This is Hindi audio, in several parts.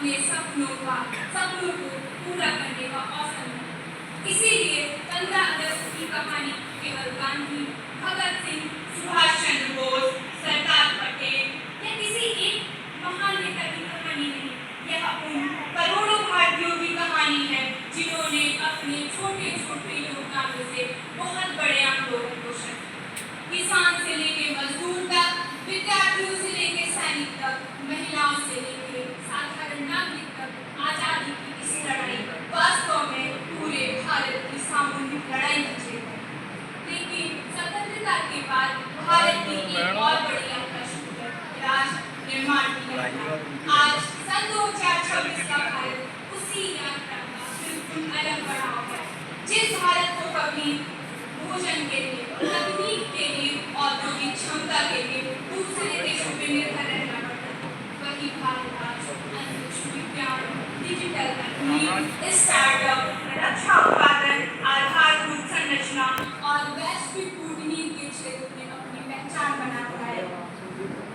अपने सपनों को पूरा करने का अवसर मिला। इसीलिए 15 अगस्त की कहानी केवल गांधी, भगत सिंह, सुभाष चंद्र बोस, सरदार पटेल या किसी एक महान नेता की कहानी नहीं, यह उन करोड़ों भारतीयों की कहानी है जिन्होंने अपने छोटे छोटे योगदानों से बहुत बड़े आंदोलन को शक्ति। किसान से लेके मजदूर तक, विद्यार्थियों से लेके सैनिक तक, महिलाओं से लेके साधारण नागरिक तक आजादी की इस लड़ाई वास्तव में पूरे भारत की सामूहिक लड़ाई थी। लेकिन स्वतंत्रता के बाद भारत की एक और बड़ी यात्रा शुरू है, राष्ट्र निर्माण की यात्रा। आज सन 2026 का भारत उसी यात्रा का बिल्कुल अलग पड़ाव है। जिस भारत को कभी भोजन के लिए, तकनीक के लिए, औद्योगिक क्षमता के लिए दूसरे देशों पर निर्भर रहना पड़ता, वही भारत आज अंतरिक्ष विज्ञान, डिजिटल तकनीक, स्टार्टअप, रक्षा उत्पादन, आधारभूत संरचना और वैश्विक कूटनीति के क्षेत्र में अपनी पहचान बनाता है।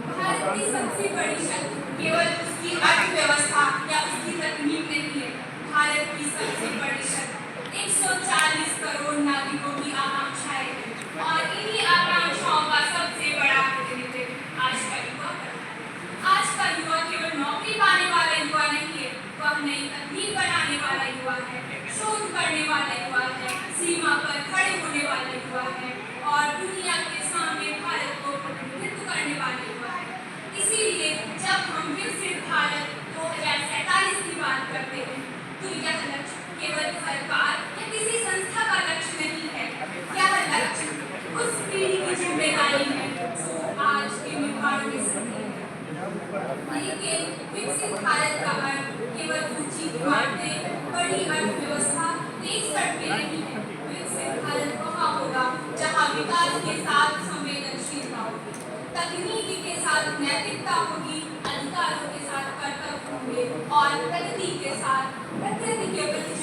भारत की सबसे बड़ी शक्ति केवल उसकी अर्थव्यवस्था या उसकी तकनीक नहीं है। भारत की सबसे बड़ी शक्ति 140 करोड़ नागरिकों की आकांक्षाएं हैं और इन्हीं आकांक्षाओं का सबसे बड़ा प्रतिनिधित्व आज का युवा करता है। आज का युवा केवल नौकरी पाने वाला युवा नहीं है, वह नई तकनीक बनाने वाला युवा है, शोध करने वाला युवा है, सीमा पर खड़े होने वाला युवा है और दुनिया के सामने भारत को प्रतिनिधित्व करने वाला युवा है। इसीलिए जब हम विकसित भारत 2047 की बात करते हैं तो यह लक्ष्य केवल सरकार या किसी संस्था का लक्ष्य नहीं है, यह लक्ष्य उस पीढ़ी की जिम्मेदारी है जो आज के निर्माण में सही है। लेकिन विकसित भारत का अर्थ केवल ऊंची इमारतें, बड़ी अर्थव्यवस्था, तेज सड़कें नहीं है। विकसित भारत वहाँ होगा जहाँ विकास के साथ संवेदनशीलता होगी, तकनीकी के साथ नैतिकता होगी, अधिकारों के साथ कर्तव्य होंगे और प्रगति के साथ प्रकृति के प्रति